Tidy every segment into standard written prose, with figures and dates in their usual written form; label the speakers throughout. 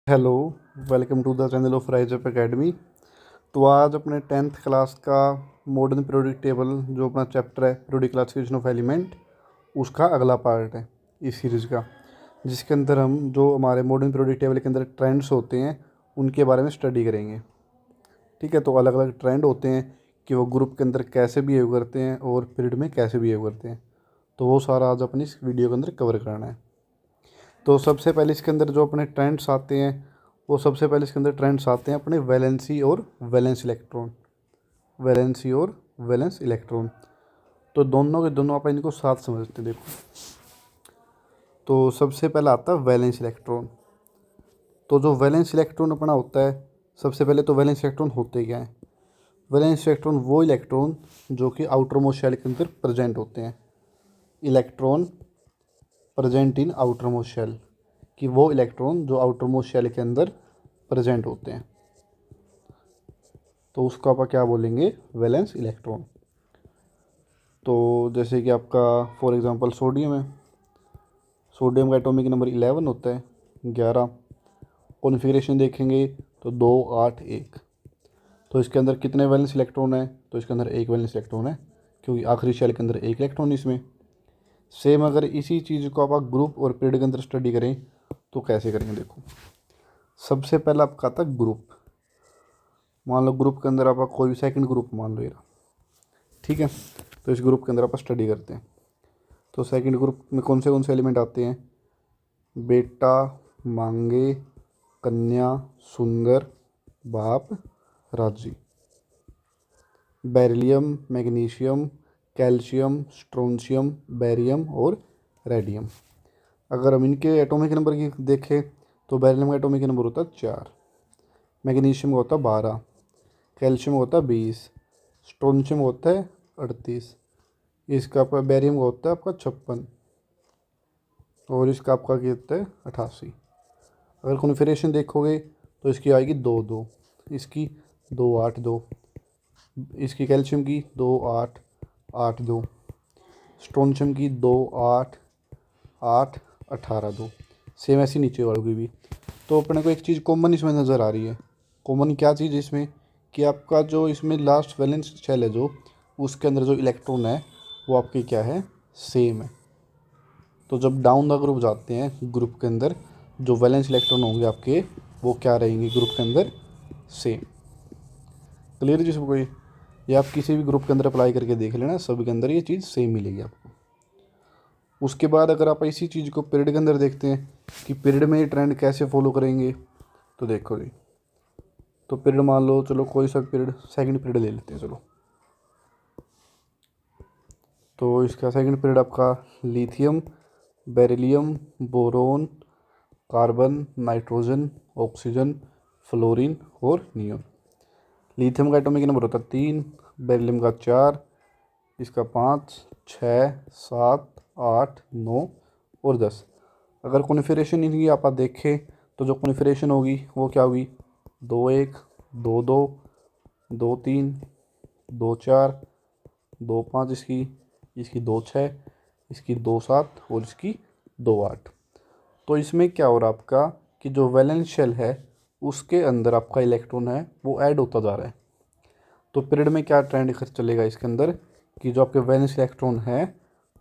Speaker 1: Hello. Welcome to the channel of Rise Up Academy. तो आज अपने 10th क्लास का मॉडर्न पीरियोडिक टेबल जो अपना चैप्टर है पीरियोडिक क्लासिफिकेशन ऑफ एलिमेंट, उसका अगला पार्ट है इस सीरीज़ का, जिसके अंदर हम जो हमारे मॉडर्न पीरियोडिक टेबल के अंदर ट्रेंड्स होते हैं उनके बारे में स्टडी करेंगे। ठीक है, तो अलग अलग ट्रेंड होते हैं कि वो ग्रुप के अंदर कैसे बिहेव करते हैं और पीरियड में कैसे बिहेव करते हैं, तो वो सारा आज अपनी इस वीडियो के अंदर कवर करना है। तो सबसे पहले इसके अंदर जो अपने ट्रेंड्स आते हैं, वो सबसे पहले इसके अंदर ट्रेंड्स आते हैं अपने वैलेंसी और वैलेंस इलेक्ट्रॉन, वैलेंसी और वैलेंस इलेक्ट्रॉन। तो दोनों के दोनों आप इनको साथ समझते हैं। देखो, तो सबसे पहला आता है वैलेंस इलेक्ट्रॉन। तो जो वैलेंस इलेक्ट्रॉन अपना होता है, सबसे पहले तो वैलेंस इलेक्ट्रॉन होते क्या हैं? वैलेंस इलेक्ट्रॉन वो इलेक्ट्रॉन जो कि आउटर मोस्ट शेल के अंदर प्रेजेंट होते हैं। Electron present in outer most shell, कि वो इलेक्ट्रॉन जो आउटर मोस्ट शेल के अंदर प्रेजेंट होते हैं, तो उसको आप क्या बोलेंगे? Valence electron. तो जैसे कि आपका फॉर एग्जांपल सोडियम है, सोडियम का एटॉमिक नंबर 11 होता है, 11। कॉन्फ़िगरेशन देखेंगे तो 2 8 1। तो इसके अंदर कितने वैलेंस इलेक्ट्रॉन है? तो इसके अंदर एक वैलेंस इलेक्ट्रॉन है, क्योंकि आखिरी शेल के अंदर एक इलेक्ट्रॉन इसमें। सेम अगर इसी चीज़ को आप ग्रुप और पीरियड के अंदर स्टडी करें तो कैसे करेंगे? देखो, सबसे पहला आपका आता ग्रुप। मान लो ग्रुप के अंदर आप कोई भी सेकंड ग्रुप मान लो ये रहा, ठीक है। तो इस ग्रुप के अंदर आप स्टडी करते हैं, तो सेकंड ग्रुप में कौन से एलिमेंट आते हैं? बेटा, मांगे, कन्या, सुंदर, बाप, राजी। Beryllium, magnesium, calcium, strontium, barium और रेडियम। अगर हम इनके एटॉमिक नंबर की देखें तो बेरिलियम का एटॉमिक नंबर होता है 4, मैग्नीशियम का होता है 12, कैल्शियम का होता है 20, स्ट्रोंशियम होता है 38, इसका आपका बेरियम का होता है आपका 56, और इसका आपका क्या होता है 88। अगर कॉन्फ़िगरेशन देखोगे तो इसकी आएगी 2 2, इसकी 2 8 2, इसकी कैल्शियम की 2 8 8 2, स्ट्रोंशियम की 2 8 8 18 2। सेम ऐसी नीचे वालों की भी। तो अपने को एक चीज़ कॉमन इसमें नज़र आ रही है। कॉमन क्या चीज़ इसमें? कि आपका जो इसमें लास्ट वैलेंस शेल है जो, उसके अंदर जो इलेक्ट्रॉन है वो आपके क्या है? सेम है। तो जब डाउन द ग्रुप जाते हैं, ग्रुप के अंदर जो वैलेंस इलेक्ट्रॉन होंगे आपके, वो क्या रहेंगे ग्रुप के अंदर? सेम। क्लियर जिसको कोई, ये आप किसी भी ग्रुप के अंदर अप्लाई करके देख लेना, सभी के अंदर ये चीज़ सेम मिलेगी आपको। उसके बाद अगर आप इसी चीज़ को पीरियड के अंदर देखते हैं कि पीरियड में ये ट्रेंड कैसे फॉलो करेंगे, तो देखो जी, तो पीरियड मान लो, चलो कोई सा पीरियड, सेकंड पीरियड ले लेते हैं चलो। तो इसका सेकंड पीरियड आपका lithium, beryllium, boron, carbon, nitrogen, oxygen, fluorine और नियोन। लिथियम का एटॉमिक नंबर होता है 3, बेरिलियम का 4, इसका 5 6 7 8 9 और 10। अगर कॉन्फ़िगरेशन इनकी आप देखें तो जो कॉन्फ़िगरेशन होगी वो क्या होगी? 2 1 2 2 2 3 2 4 2 5, इसकी 2 6, इसकी 2 7 और इसकी 2 8। तो इसमें क्या हो रहा है आपका कि जो वैलेंस शेल है उसके अंदर आपका इलेक्ट्रॉन है वो ऐड होता जा रहा है। तो पीरियड में क्या ट्रेंड चलेगा इसके अंदर कि जो आपके वैलेंस इलेक्ट्रॉन है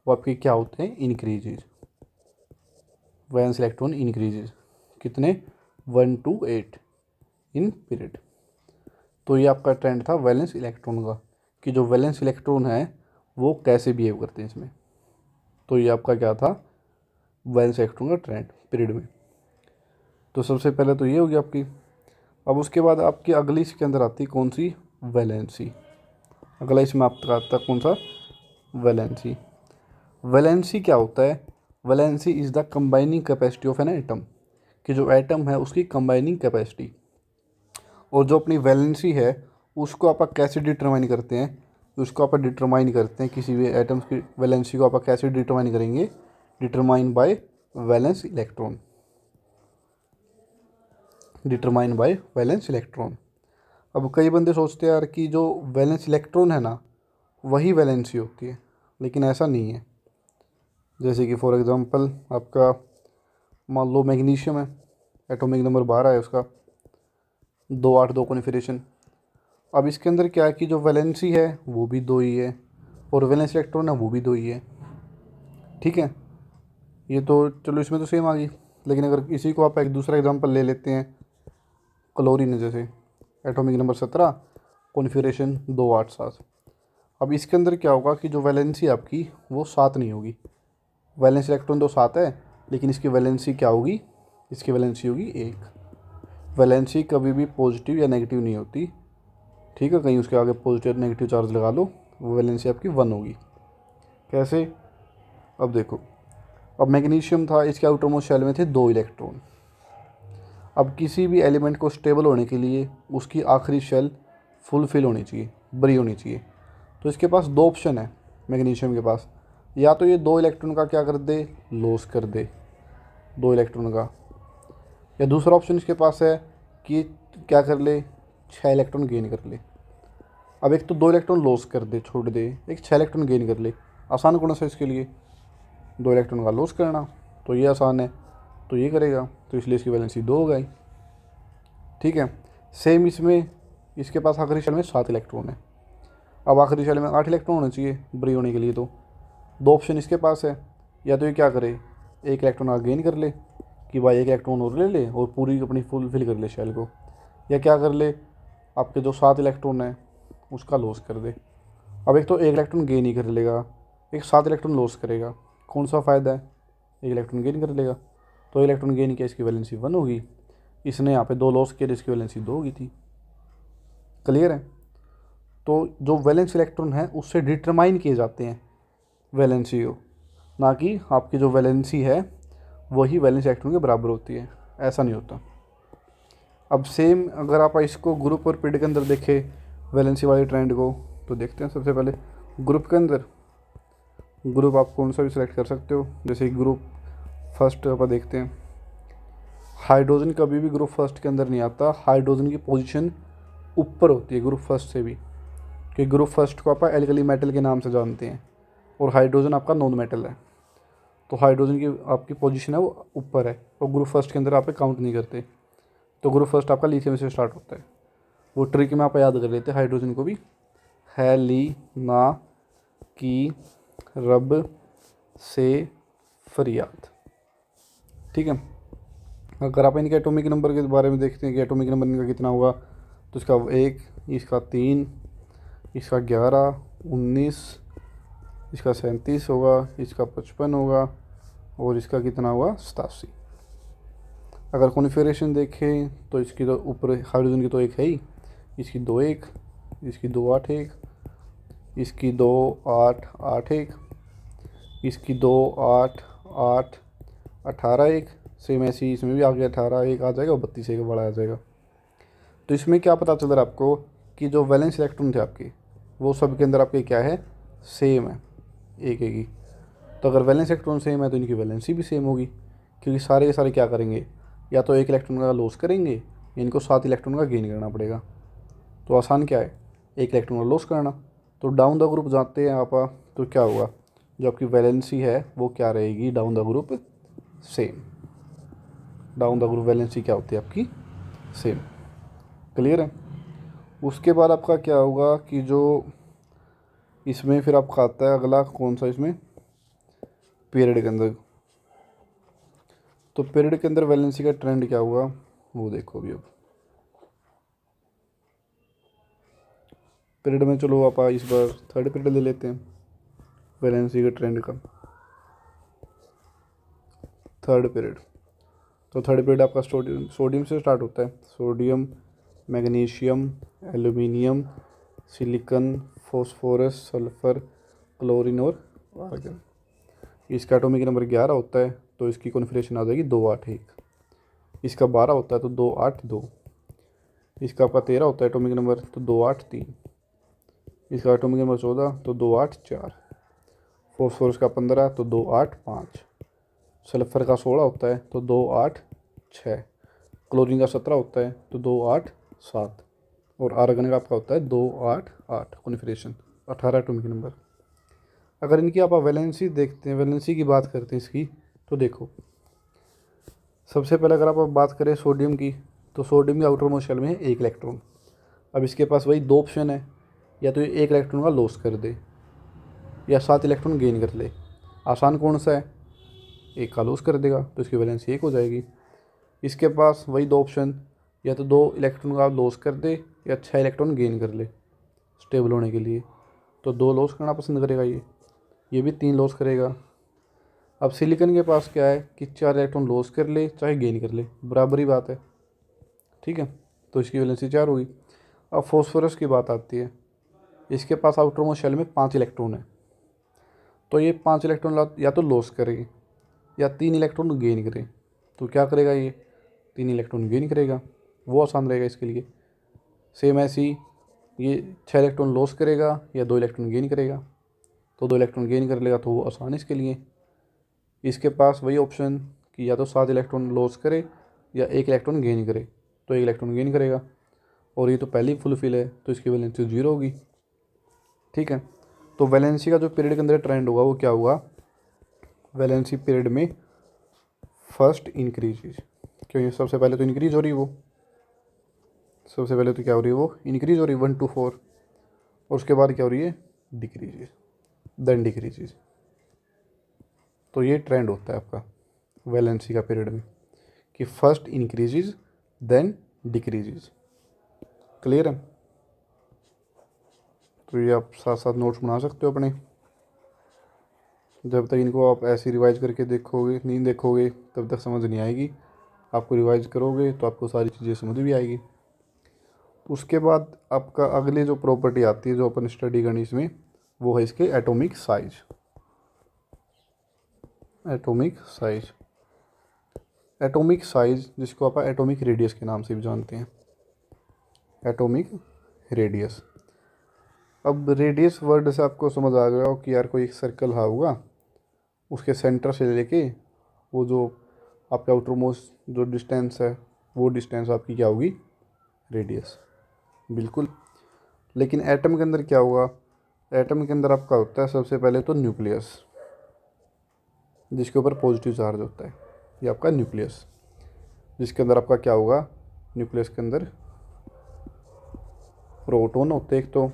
Speaker 1: वो आपके क्या होते हैं? इंक्रीजेज। वैलेंस इलेक्ट्रॉन इंक्रीजेज कितने? 1 to 8 इन पीरियड। तो ये आपका ट्रेंड था वैलेंस इलेक्ट्रॉन का, कि जो वैलेंस इलेक्ट्रॉन है वो कैसे बिहेव करते हैं इसमें। तो ये आपका क्या था? वैलेंस इलेक्ट्रॉन का ट्रेंड पीरियड में। तो सबसे पहले तो ये होगी आपकी। अब उसके बाद आपकी अगली इसके अंदर आती है कौन सी? वैलेंसी। अगला इसमें आपका आता है कौन सा? वैलेंसी। वैलेंसी क्या होता है? Valency is the combining capacity of an atom, कि जो एटम है उसकी कंबाइनिंग कैपेसिटी। और जो अपनी वैलेंसी है उसको आप कैसे डिटरमाइन करते हैं? उसको आप डिटरमाइन करते हैं किसी भी एटम्स की वैलेंसी को आप कैसे डिटरमाइन करेंगे? Determine by valence electron, determine by valence electron. अब कई बंदे सोचते हैं यार कि जो वैलेंस इलेक्ट्रॉन है ना वही वैलेंसी होती है, लेकिन ऐसा नहीं है। जैसे कि फॉर एग्जांपल आपका मान लो मैग्नीशियम है, एटॉमिक नंबर 12 है उसका, 282 कॉन्फ़िगरेशन। अब इसके अंदर क्या है कि जो वैलेंसी है वो भी 2 ही है और वैलेंस इलेक्ट्रॉन है वो भी 2 ही है। ठीक है, ये तो चलो इसमें तो सेम आ गई। लेकिन अगर इसी को आप एक दूसरा एग्जांपल ले लेते हैं, क्लोरीन है जैसे, एटॉमिक नंबर 17, कॉन्फ़िगरेशन 287। अब इसके अंदर क्या होगा कि जो वैलेंसी आपकी वो 7 नहीं होगी। वैलेंस इलेक्ट्रॉन तो 7 है, लेकिन इसकी वैलेंसी क्या होगी, इसकी वैलेंसी होगी 1। वैलेंसी कभी भी पॉजिटिव या नेगेटिव नहीं होती। ठीक है, कहीं उसके आगे पॉजिटिव नेगेटिव चार्ज लगा लो, वो वैलेंसी आपकी 1 होगी। कैसे, अब देखो, अब मैग्नीशियम था, इसके आउटरमोस्ट शेल में थे 2 इलेक्ट्रॉन। अब किसी भी एलिमेंट को स्टेबल होने के लिए उसकी आखिरी शेल फुलफिल होनी चाहिए, बरी होनी चाहिए। तो इसके पास 2 ऑप्शन है मैग्नीशियम के पास, या तो ये 2 इलेक्ट्रॉन का क्या कर दे, लॉस कर दे 2 इलेक्ट्रॉन का, या दूसरा ऑप्शन इसके पास है कि क्या कर ले, 6 इलेक्ट्रॉन गेन कर ले। अब एक तो 2 इलेक्ट्रॉन लॉस कर दे, छोड़ दे, एक 6 इलेक्ट्रॉन गेन कर ले। आसान कौन सा इसके लिए, 2 इलेक्ट्रॉन का लॉस करना, तो ये आसान है, तो ये करेगा, तो इसलिए इसकी वैलेंसी 2 हो गई। ठीक है, सेम इसमें, इसके पास आखिरी शेल में 7 इलेक्ट्रॉन है। अब आखिरी शेल में 8 इलेक्ट्रॉन होने चाहिए ब्री होने के लिए, तो 2 ऑप्शन इसके पास है, या तो ये क्या करे, 1 इलेक्ट्रॉन का गेन कर ले कि भाई 1 इलेक्ट्रॉन और ले ले और पूरी अपनी फुलफिल कर ले शेल को, या क्या कर ले, आपके जो 7 इलेक्ट्रॉन है उसका लॉस कर दे। अब एक तो 1 इलेक्ट्रॉन गेन ही कर लेगा, एक 7 इलेक्ट्रॉन लॉस करेगा, कौन सा फ़ायदा है, 1 इलेक्ट्रॉन गेन कर लेगा। तो इलेक्ट्रॉन गेन किया, इसकी वैलेंसी 1 होगी। इसने यहाँ पे 2 लॉस किए, इसकी वैलेंसी 2 होगी थी। क्लियर है। तो जो वैलेंस इलेक्ट्रॉन है उससे डिटरमाइन किए जाते हैं वैलेंसी को, ना कि आपकी जो वैलेंसी है वही वैलेंस इलेक्ट्रॉन के बराबर होती है, ऐसा नहीं होता। अब सेम अगर आप इसको ग्रुप और पीरियड के अंदर देखें वैलेंसी वाले ट्रेंड को, तो देखते हैं सबसे पहले ग्रुप के अंदर। ग्रुप आप कौन सा भी सिलेक्ट कर सकते हो, जैसे ग्रुप फर्स्ट आप देखते हैं, हाइड्रोजन कभी भी ग्रुप फर्स्ट के अंदर नहीं आता। हाइड्रोजन की पोजीशन ऊपर होती है ग्रुप फर्स्ट से भी, क्योंकि ग्रुप फर्स्ट को आप एल्कली मेटल के नाम से जानते हैं और हाइड्रोजन आपका नॉन मेटल है। तो हाइड्रोजन की आपकी पोजीशन है वो ऊपर है, और ग्रुप फर्स्ट के अंदर आप काउंट नहीं करते। तो ग्रुप फर्स्ट आपका लिथियम से स्टार्ट होता है। वो ट्रिक में आप याद कर लेते हैं हाइड्रोजन को भी, है ली ना की रब से फरियाद। ठीक है, अगर आप इनके एटॉमिक नंबर के बारे में देखते हैं कि एटॉमिक नंबर इनका कितना होगा, तो इसका 1, इसका 3, इसका 11, 19, इसका 37 होगा, इसका 55 होगा, और इसका कितना होगा 87। अगर कॉन्फ़िगरेशन देखें तो इसकी तो ऊपर हाइड्रोजन की तो 1 है ही, इसकी 2 1, इसकी 2 8 1, इसकी 2 8 8 1, इसकी 2 8 8 18 1। सेम ऐसी इसमें भी आगे 18 1 आ जाएगा और 32 1 बड़ा आ जाएगा। तो इसमें क्या पता चल रहा है आपको कि जो वैलेंस इलेक्ट्रॉन थे आपके वो सब के अंदर आपके क्या है, सेम है, एक एक ही। तो अगर वैलेंस इलेक्ट्रॉन सेम है तो इनकी वैलेंसी भी सेम होगी, क्योंकि सारे के सारे क्या करेंगे, या तो 1 इलेक्ट्रॉन का लॉस करेंगे या इनको 7 इलेक्ट्रॉन का गेन करना पड़ेगा। तो आसान क्या है, 1 इलेक्ट्रॉन का लॉस करना। तो डाउन द ग्रुप जाते हैं आप, तो क्या होगा, जो आपकी वैलेंसी है वो क्या रहेगी, down the group same. Down the group valency क्या होती है आपकी, सेम। क्लियर है। उसके बाद आपका क्या होगा कि जो इसमें फिर आपका आता है अगला कौन सा, इसमें पीरियड के अंदर। तो पीरियड के अंदर वैलेंसी का ट्रेंड क्या हुआ वो देखो अभी। अब पीरियड में चलो आप इस बार थर्ड पीरियड ले लेते हैं वैलेंसी के ट्रेंड का। थर्ड पीरियड, तो थर्ड पीरियड आपका सोडियम से स्टार्ट होता है। Sodium, magnesium, aluminium, silicon, phosphorus, sulphur, chlorine और आर्गन। इसका एटॉमिक नंबर 11 होता है, तो इसकी कॉन्फ़िगरेशन आ जाएगी 2 8 1। इसका 12 होता है तो 2 8 2। इसका आपका 13 होता है एटॉमिक नंबर, तो 2 8 3। इसका एटॉमिक नंबर 14 तो 2 8 4। फॉस्फोरस का 15 तो 2 8 5। सल्फर का 16 होता है तो 2 8 6। क्लोरीन का 17 होता है तो 2 8 7। और आर्गन का आपका होता है 2 8 8। Configuration 18 atomic number. अगर इनकी आप वैलेंसी देखते हैं, वैलेंसी की बात करते हैं इसकी, तो देखो सबसे पहले अगर आप बात करें सोडियम की, तो सोडियम के आउटर मोस्ट शेल में है 1 इलेक्ट्रॉन। अब इसके पास वही 2 ऑप्शन है, या तो ये 1 इलेक्ट्रॉन का लॉस कर दे या 7 इलेक्ट्रॉन गेन कर ले। आसान कौन सा है, 1 का लॉस कर देगा तो इसकी वैलेंसी 1 हो जाएगी। इसके पास वही 2 ऑप्शन, या तो 2 इलेक्ट्रॉन का लॉस कर दे या 6 इलेक्ट्रॉन गेन कर ले स्टेबल होने के लिए, तो 2 लॉस करना पसंद करेगा ये भी 3 लॉस करेगा। अब सिलिकॉन के पास क्या है कि 4 इलेक्ट्रॉन लॉस कर ले चाहे गेन कर ले, बराबर ही बात है, ठीक है, तो इसकी वैलेंसी 4 होगी। अब फॉस्फोरस की बात आती है, इसके पास आउटर मोस्ट शेल में 5 इलेक्ट्रॉन है, तो ये 5 इलेक्ट्रॉन या तो लॉस करे या 3 इलेक्ट्रॉन गेन करे, तो क्या करेगा ये 3 इलेक्ट्रॉन गेन करेगा, वो आसान रहेगा इसके लिए। सेम ऐसे ही ये 6 इलेक्ट्रॉन लॉस करेगा या 2 इलेक्ट्रॉन गेन करेगा, तो 2 इलेक्ट्रॉन गेन कर लेगा तो वो आसान है इसके लिए। इसके पास वही ऑप्शन कि या तो 7 इलेक्ट्रॉन लॉस करे या 1 इलेक्ट्रॉन गेन करे, तो 1 इलेक्ट्रॉन गेन करेगा, और ये तो पहले ही फुलफिल है तो इसकी वैलेंसी 0 होगी, ठीक है। तो वैलेंसी का जो पीरियड के अंदर ट्रेंड होगा वो क्या होगा, वैलेंसी पीरियड में फर्स्ट इंक्रीज, क्योंकि सबसे पहले तो इंक्रीज हो रही है वो, सबसे पहले तो क्या हो रही है वो इंक्रीज हो रही है 1 to 4, और उसके बाद क्या हो रही है डिक्रीज, देन डिक्रीज। तो ये ट्रेंड होता है आपका वैलेंसी का पीरियड में कि first increases then decreases. Clear है, तो ये आप साथ साथ नोट्स बना सकते हो अपने, जब तक इनको आप ऐसे रिवाइज करके देखोगे नहीं देखोगे तब तक समझ नहीं आएगी, आपको रिवाइज करोगे तो आपको सारी चीज़ें समझ भी आएगी। उसके बाद आपका अगली जो प्रॉपर्टी आती है जो अपन स्टडी करनी इसमें, वो है इसके atomic size. Atomic size, atomic size जिसको आप एटॉमिक रेडियस के नाम से भी जानते हैं, एटॉमिक रेडियस। अब रेडियस वर्ड से आपको समझ आ गया हो कि यार कोई एक सर्कल होगा, उसके सेंटर से लेके वो जो आपका आउटर मोस्ट जो डिस्टेंस है वो डिस्टेंस आपकी क्या होगी रेडियस, बिल्कुल। लेकिन एटम के अंदर क्या होगा, एटम के अंदर आपका होता है सबसे पहले तो न्यूक्लियस, जिसके ऊपर पॉजिटिव चार्ज होता है, ये आपका न्यूक्लियस, जिसके अंदर आपका क्या होगा, न्यूक्लियस के अंदर प्रोटॉन होते हैं एक तो,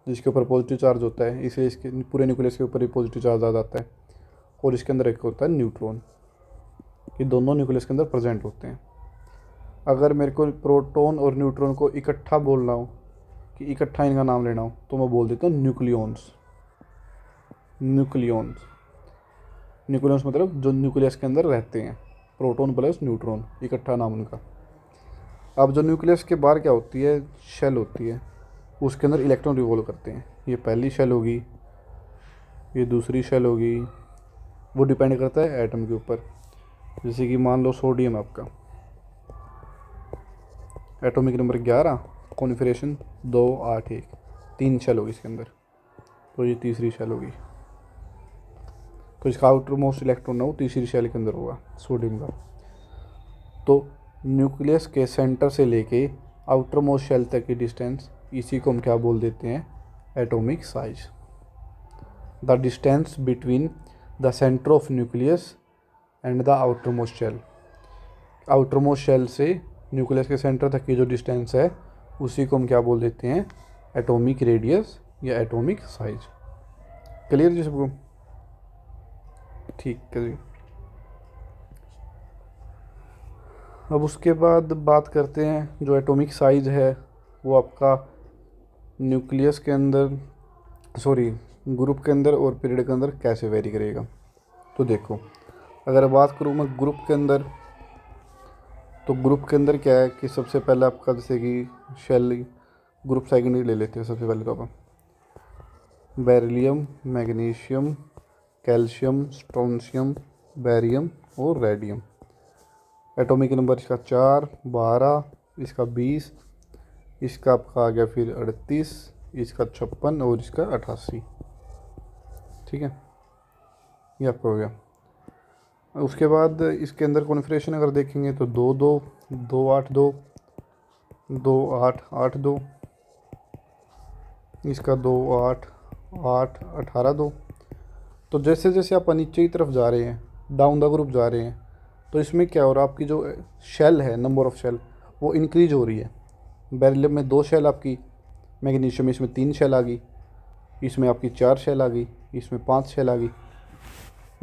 Speaker 1: जिसके ऊपर पॉजिटिव चार्ज होता है, इसलिए इसके पूरे न्यूक्लियस के ऊपर ही पॉजिटिव चार्ज आ जाता है। और इसके अंदर एक होता है न्यूट्रॉन, ये दोनों न्यूक्लियस के अंदर प्रेजेंट होते हैं। अगर मेरे को प्रोटॉन और न्यूट्रॉन को इकट्ठा बोलना हो कि इकट्ठा इनका नाम लेना हो तो मैं बोल देता हूँ न्यूक्लियॉन्स। न्यूक्लियॉन्स, न्यूक्लियॉन्स मतलब जो न्यूक्लियस के अंदर रहते हैं, प्रोटॉन प्लस न्यूट्रॉन इकट्ठा नाम उनका। अब जो न्यूक्लियस के बाहर क्या होती है, शेल होती है, उसके अंदर इलेक्ट्रॉन रिवॉल्व करते हैं, ये पहली शेल होगी, ये दूसरी शेल होगी, वो डिपेंड करता है एटम के ऊपर। जैसे कि मान लो सोडियम आपका एटॉमिक नंबर 11, कॉन्फिगरेशन 281, 3 शेल होगी इसके अंदर, तो ये तीसरी शेल होगी, तो इसका आउटर मोस्ट इलेक्ट्रॉन है वो तीसरी शेल के अंदर होगा सोडियम का। तो न्यूक्लियस के सेंटर से लेके आउटर मोस्ट शेल तक की डिस्टेंस, इसी को हम क्या बोल देते हैं atomic size. The distance between the centre of nucleus and the outer most shell, outer most shell से न्यूक्लियस के सेंटर तक की जो डिस्टेंस है उसी को हम क्या बोल देते हैं एटॉमिक रेडियस या एटॉमिक साइज। क्लियर जी सबको, ठीक है जी। अब उसके बाद बात करते हैं जो एटॉमिक साइज है वो आपका न्यूक्लियस के अंदर ग्रुप के अंदर और पीरियड के अंदर कैसे वेरी करेगा। तो देखो अगर बात करूँ मैं ग्रुप के अंदर, तो ग्रुप के अंदर क्या है कि सबसे पहले आपका जैसे कि शेल ग्रुप सेकेंडरी ले लेते हैं। सबसे पहले तो अपन beryllium, magnesium, calcium, strontium, barium और रेडियम। एटॉमिक नंबर इसका 4, 12, इसका 20, इसका आपका आ गया फिर 38, इसका 56 और इसका 88। ठीक है, ये आपका हो गया। उसके बाद इसके अंदर कॉन्फिगरेशन अगर देखेंगे तो 2 2 2 8 2 2 8 8 2, इसका 2 8 8 18 2। तो जैसे जैसे आप नीचे की तरफ जा रहे हैं, डाउन द ग्रुप जा रहे हैं, तो इसमें क्या हो रहा है, आपकी जो शेल है, नंबर ऑफ़ शेल वो इंक्रीज हो रही है। बेरिलियम में 2 शेल आपकी, मैग्नीशियम में इसमें 3 शेल आ गई, इसमें आपकी 4 शेल आ गई, इसमें 5 शेल आ गई।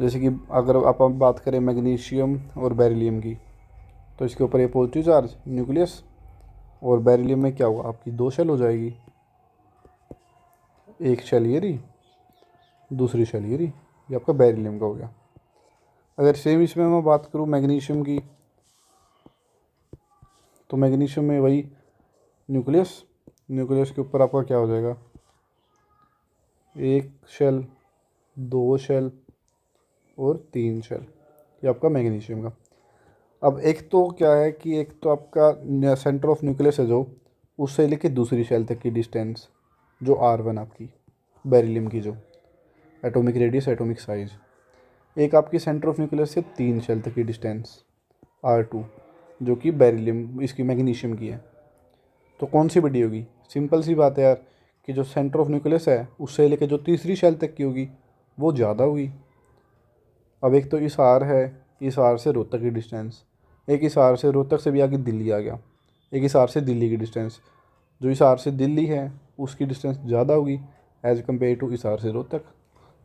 Speaker 1: जैसे कि अगर आप बात करें मैग्नीशियम और बेरिलियम की, तो इसके ऊपर ये पॉजिटिव चार्ज न्यूक्लियस, और बेरिलियम में क्या होगा, आपकी 2 शेल हो जाएगी, एक शेल ये रही, दूसरी शेल ये रही, ये आपका बेरिलियम का हो गया। अगर सेम इसमें मैं बात करूँ मैग्नीशियम की, तो मैग्नीशियम में वही न्यूक्लियस, न्यूक्लियस के ऊपर आपका क्या हो जाएगा, एक शेल, 2 शेल और 3 शेल, ये आपका मैग्नीशियम का। अब एक तो क्या है कि एक तो आपका सेंटर ऑफ न्यूक्लियस है जो, उससे लेके दूसरी शेल तक की डिस्टेंस जो R1 आपकी बेरिलियम की, जो एटॉमिक रेडियस, एटॉमिक साइज। एक आपकी सेंटर ऑफ न्यूक्लियस से 3 शेल तक की डिस्टेंस R2 जो कि बेरिलियम इसकी मैग्नीशियम की है। तो कौन सी बड़ी होगी? सिंपल सी बात है यार कि जो सेंटर ऑफ न्यूक्लियस है उससे लेके जो तीसरी शेल तक की होगी वो ज़्यादा होगी। अब एक तो इस R है, इस R से रोहतक की डिस्टेंस, एक इस R से रोहतक से भी आगे दिल्ली आ गया, एक इस R से दिल्ली की डिस्टेंस, जो इस R से दिल्ली है उसकी डिस्टेंस ज़्यादा होगी एज़ कम्पेयर टू इस R से रोहतक।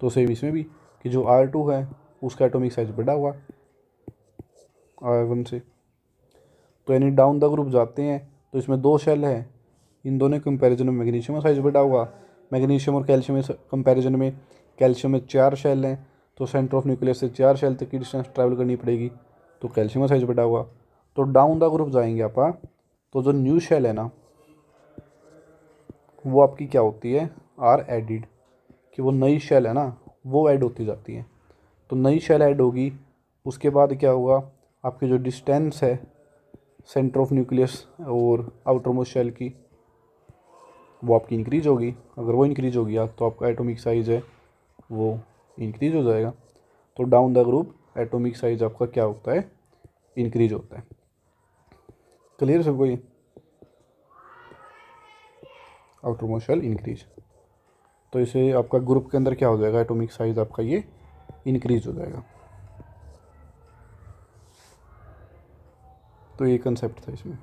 Speaker 1: तो सेम इसमें भी कि जो R2 है उसका एटॉमिक साइज बढ़ा हुआ R1 से। तो यानी डाउन द ग्रुप जाते हैं तो इसमें 2 शेल है, इन दोनों कंपैरिजन में मैग्नीशियम का साइज बढ़ा हुआ। मैग्नीशियम और कैल्शियम में कंपैरिजन में कैल्शियम में 4 शेल हैं, तो सेंटर ऑफ न्यूक्लियस से 4 शेल तक की डिस्टेंस ट्रैवल करनी पड़ेगी, तो कैल्शियम का साइज बढ़ा हुआ। तो डाउन द ग्रुप जाएंगे आप, तो जो न्यू शेल है ना वो आपकी क्या होती है, आर एडिड, कि वो नई शेल है ना वो ऐड होती जाती है। तो नई शेल ऐड होगी, उसके बाद क्या होगा, आपकी जो डिस्टेंस है सेंटर ऑफ न्यूक्लियस और आउटर मोस्ट शेल की वो आपकी इंक्रीज होगी। अगर वो इंक्रीज होगी तो आपका एटॉमिक साइज़ है वो इंक्रीज हो जाएगा। तो down the group atomic size आपका क्या होता है, इंक्रीज होता है। क्लियर सबको ये? आउटर मोस्ट शेल इंक्रीज, तो इसे आपका ग्रुप के अंदर क्या हो जाएगा, एटॉमिक साइज आपका ये इंक्रीज हो जाएगा। तो ये कंसेप्ट था इसमें।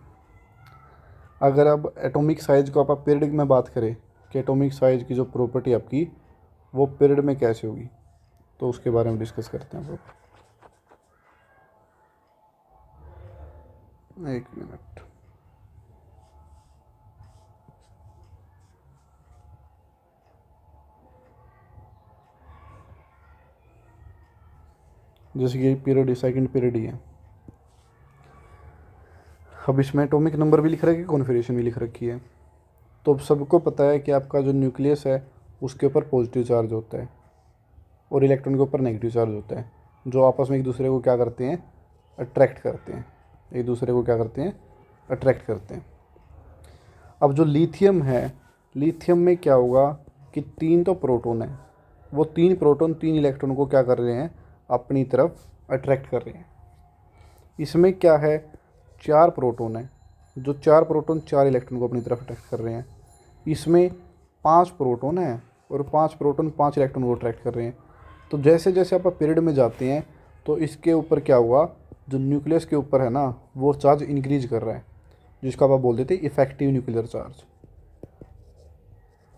Speaker 1: अगर अब एटॉमिक साइज को आप पीरियड में बात करें कि एटॉमिक साइज की जो प्रॉपर्टी आपकी वो पीरियड में कैसे होगी, तो उसके बारे में डिस्कस करते हैं। एक मिनट, जैसे कि पीरियड सेकंड पीरियड ही है। अब इसमें एटॉमिक नंबर भी लिख रखा है, कॉन्फिगरेशन भी लिख रखी है। तो अब सबको पता है कि आपका जो न्यूक्लियस है उसके ऊपर पॉजिटिव चार्ज होता है और इलेक्ट्रॉन के ऊपर नेगेटिव चार्ज होता है, जो आपस में एक दूसरे को क्या करते हैं, अट्रैक्ट करते हैं, एक दूसरे को क्या करते हैं, अट्रैक्ट करते हैं। अब जो लिथियम है, लिथियम में क्या होगा कि 3 तो प्रोटॉन है, वो 3 प्रोटॉन 3 इलेक्ट्रॉन को क्या कर रहे हैं, अपनी तरफ अट्रैक्ट कर रहे हैं। इसमें क्या है, 4 प्रोटॉन है, जो 4 प्रोटॉन 4 इलेक्ट्रॉन को अपनी तरफ अट्रैक्ट कर रहे हैं। इसमें 5 प्रोटॉन है और 5 प्रोटॉन 5 इलेक्ट्रॉन को अट्रैक्ट कर रहे हैं। तो जैसे जैसे आप पीरियड में जाते हैं तो इसके ऊपर क्या हुआ, जो न्यूक्लियस के ऊपर है ना वो चार्ज इंक्रीज कर रहा है, जिसको आप बोल देते हैं इफेक्टिव न्यूक्लियर चार्ज।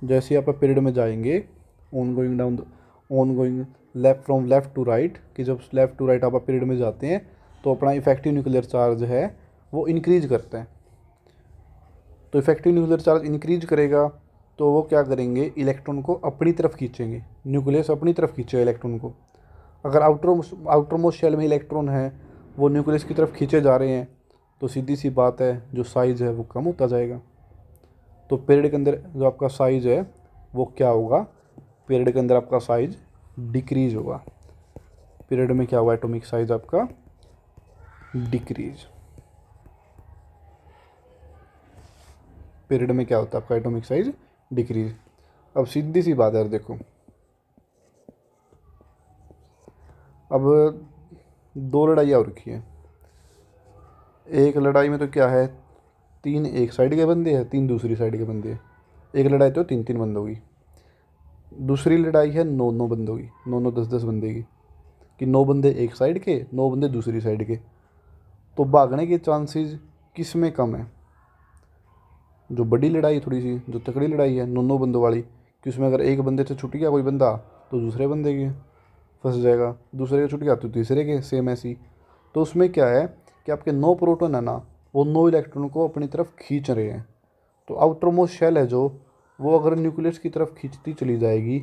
Speaker 1: जैसे आप पीरियड में जाएंगे, on going down, on going left from left to right, कि जब लेफ्ट टू राइट आप पीरियड में जाते हैं तो अपना इफेक्टिव न्यूक्लियर चार्ज है वो इंक्रीज करता है। तो इफेक्टिव न्यूक्लियर चार्ज इंक्रीज करेगा तो वो क्या करेंगे, इलेक्ट्रॉन को अपनी तरफ खींचेंगे, न्यूक्लियस अपनी तरफ खींचेगा इलेक्ट्रॉन को। अगर आउटर मोस्ट शेल में इलेक्ट्रॉन है वो न्यूक्लियस की तरफ खींचे जा रहे हैं, तो सीधी सी बात है जो साइज़ है वो कम होता जाएगा। तो पीरियड के अंदर जो आपका साइज़ है वो क्या होगा, पीरियड के अंदर आपका साइज डिक्रीज होगा। पीरियड में क्या हुआ, एटॉमिक साइज आपका डिक्रीज। पीरियड में क्या होता है आपका, एटॉमिक साइज डिक्रीज। अब सीधी सी बात है, देखो अब 2 लड़ाइयाँ हो रखी है। एक लड़ाई में तो क्या है, 3 एक साइड के बंदे हैं, 3 दूसरी साइड के बंदे हैं। एक लड़ाई तो 3 बंदों की। दूसरी लड़ाई है 9 बंदों की, 9 10 10 बंदे की। कि 9 बंदे एक साइड के, 9 बंदे दूसरी साइड के, तो भागने के चांसेस किस में कम है? जो बड़ी लड़ाई थोड़ी सी जो तकड़ी लड़ाई है 9 बंदों वाली, कि उसमें अगर एक बंदे से छूट गया कोई बंदा तो दूसरे बंदे के फंस जाएगा, दूसरे के छूट गया तो तीसरे के, सेम ऐसी। तो उसमें क्या है कि आपके 9 प्रोटॉन है ना, वो 9 इलेक्ट्रॉन को अपनी तरफ खींच रहे हैं। तो आउटर मोस्ट शेल है जो, वो अगर न्यूक्लियस की तरफ खींचती चली जाएगी,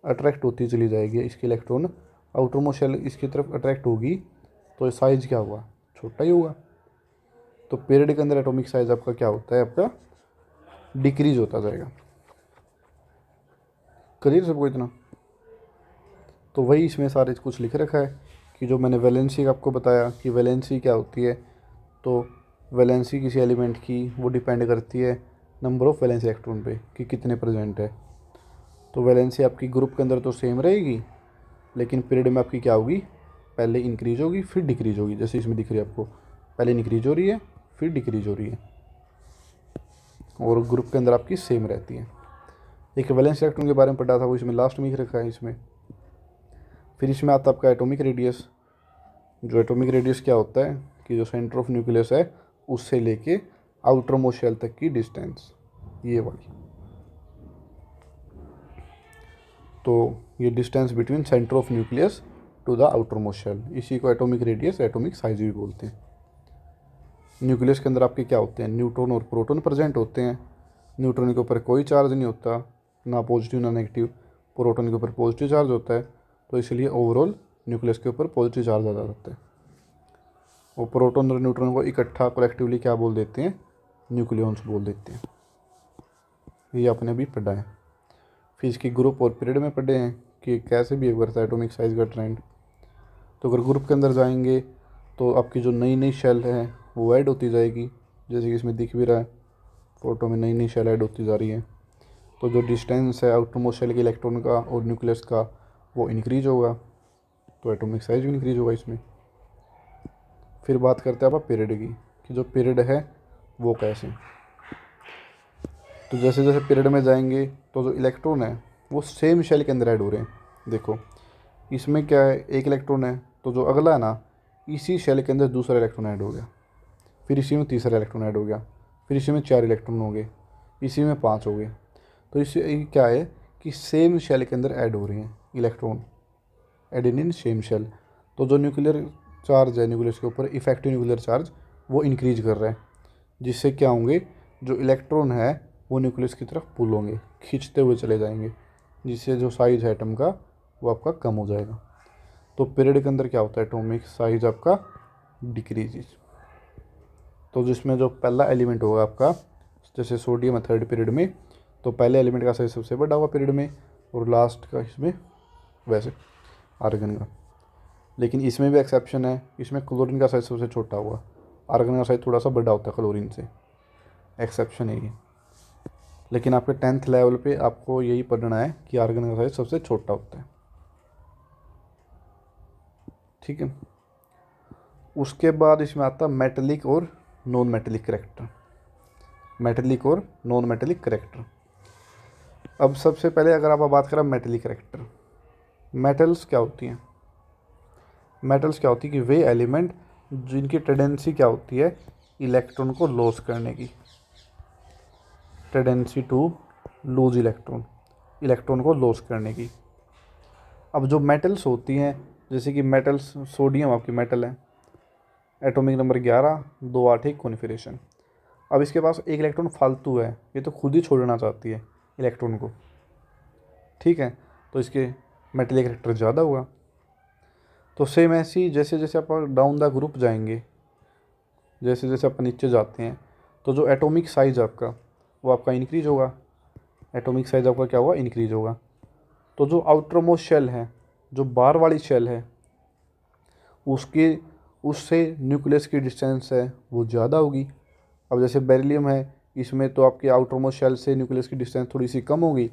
Speaker 1: अट्रैक्ट होती चली जाएगी इसकी इलेक्ट्रॉन, आउटर मोस्ट शेल इसकी तरफ अट्रैक्ट होगी, तो साइज क्या होगा? छोटा ही होगा। तो पीरियड के अंदर एटॉमिक साइज आपका क्या होता है? आपका डिक्रीज होता जाएगा। क्लियर सबको इतना? तो वही इसमें सारे कुछ लिख रखा है कि जो मैंने वैलेंसी आपको बताया कि वैलेंसी क्या होती है। तो वैलेंसी किसी एलिमेंट की वो डिपेंड करती है नंबर ऑफ़ वैलेंस इलेक्ट्रॉन पे कि कितने प्रेजेंट है। तो वैलेंसी आपकी ग्रुप के अंदर तो सेम रहेगी, लेकिन पीरियड में आपकी क्या होगी? पहले इंक्रीज होगी फिर डिक्रीज होगी, जैसे इसमें दिख रही है आपको, पहले इंक्रीज हो रही है फिर डिक्रीज हो रही है, और ग्रुप के अंदर आपकी सेम रहती है। एक वैलेंस इलेक्ट्रॉन के बारे में पढ़ा था, वो इसमें लास्ट में लिख रखा है इसमें। फिर इसमें आता है आपका एटॉमिक रेडियस। जो एटॉमिक रेडियस क्या होता है कि जो सेंटर ऑफ न्यूक्लियस है उससे लेके आउटर मोस्ट शेल तक की डिस्टेंस, ये वाली। तो ये distance between centre of nucleus to the outer most shell, इसी को एटॉमिक रेडियस, एटॉमिक साइज भी बोलते हैं। न्यूक्लियस के अंदर आपके क्या होते हैं? न्यूट्रॉन और प्रोटॉन प्रेजेंट होते हैं। न्यूट्रॉन के ऊपर कोई चार्ज नहीं होता, ना पॉजिटिव ना नेगेटिव। प्रोटॉन के ऊपर पॉजिटिव चार्ज होता है, तो इसलिए ओवरऑल न्यूक्लियस के ऊपर पॉजिटिव चार्ज ज़्यादा रहता है। और प्रोटॉन और न्यूट्रॉन को इकट्ठा कलेक्टिवली क्या बोल देते हैं? न्यूक्लियॉन्स बोल देते हैं। ये आपने भी पढ़ा है। फिर इसकी ग्रुप और पीरियड में पढ़े हैं कि कैसे बिहेव करता है एटॉमिक साइज का ट्रेंड। तो अगर ग्रुप के अंदर जाएंगे तो आपकी जो नई नई शेल है वो ऐड होती जाएगी, जैसे कि इसमें दिख भी रहा है, फोटो में नई नई शेल ऐड होती जा रही है। तो जो डिस्टेंस है आउटर मोस्ट शेल के इलेक्ट्रॉन का और न्यूक्लियस का वो इंक्रीज होगा, तो एटॉमिक साइज भी इंक्रीज होगा इसमें। फिर बात करते हैं आप पीरियड की, कि जो पीरियड है वो कैसे। तो जैसे जैसे पीरियड में जाएंगे तो जो इलेक्ट्रॉन है वो सेम शेल के अंदर ऐड हो रहे हैं। देखो इसमें क्या है, एक इलेक्ट्रॉन है तो जो अगला है ना, इसी शेल के अंदर दूसरा इलेक्ट्रॉन ऐड हो गया, फिर इसी में तीसरा इलेक्ट्रॉन ऐड हो गया, फिर इसी में 4 इलेक्ट्रॉन हो गए, इसी में 5 हो गए। तो इससे क्या है कि सेम शेल के अंदर ऐड हो रहे हैं electron, adding in same shell. तो जो न्यूक्लियर चार्ज है न्यूक्लियस के ऊपर, इफेक्टिव न्यूक्लियर चार्ज, वो इंक्रीज कर रहा है, जिससे क्या होंगे, जो इलेक्ट्रॉन है वो न्यूक्लियस की तरफ पुल होंगे, खींचते हुए चले जाएंगे, जिससे जो साइज है एटम का वो आपका कम हो जाएगा। तो पीरियड के अंदर क्या होता है? एटॉमिक साइज आपका डिक्रीज। तो जिसमें जो पहला एलिमेंट होगा आपका, जैसे सोडियम है थर्ड पीरियड में, तो पहले एलिमेंट का साइज सबसे बड़ा हुआ पीरियड में, और लास्ट का इसमें वैसे आर्गन का। लेकिन इसमें भी एक्सेप्शन है, इसमें क्लोरीन का साइज सबसे छोटा हुआ, आर्गन का साइज थोड़ा सा बड़ा होता है क्लोरीन से, एक्सेप्शन है ये। लेकिन आपके 10th लेवल पे आपको यही पढ़ना है कि आर्गन का साइज सबसे छोटा होता है। ठीक है। उसके बाद इसमें आता है मेटेलिक और नॉन मेटेलिक करेक्टर। मेटेलिक और नॉन मेटेलिक करेक्टर। अब सबसे पहले अगर आप बात करें मेटेलिक करेक्टर, मेटल्स क्या होती हैं? मेटल्स क्या होती है कि वे एलिमेंट जिनकी टेंडेंसी क्या होती है इलेक्ट्रॉन को लॉस करने की, tendency to lose electron, electron को लॉस करने की। अब जो मेटल्स होती हैं, जैसे कि मेटल्स, सोडियम आपकी मेटल है, एटॉमिक नंबर 11, 2 8 एक कॉन्फिगरेशन। अब इसके पास एक इलेक्ट्रॉन फालतू है, ये तो खुद ही छोड़ना चाहती है इलेक्ट्रॉन को, ठीक है, तो इसके मेटेलिक करेक्टर ज़्यादा हुआ। तो सेम ऐसे ही जैसे जैसे आप डाउन द ग्रुप जाएंगे, जैसे जैसे आप नीचे जाते हैं, तो जो एटॉमिक साइज आपका वो आपका इंक्रीज होगा, एटॉमिक साइज आपका क्या होगा? इंक्रीज होगा। तो जो आउटर मोस्ट शेल है, जो बाहर वाली शेल है, उसके उससे न्यूक्लियस की डिस्टेंस है वो ज़्यादा होगी। अब जैसे बेरिलियम है, इसमें तो आपके आउटर मोस्ट शेल से न्यूक्लियस की डिस्टेंस थोड़ी सी कम होगी,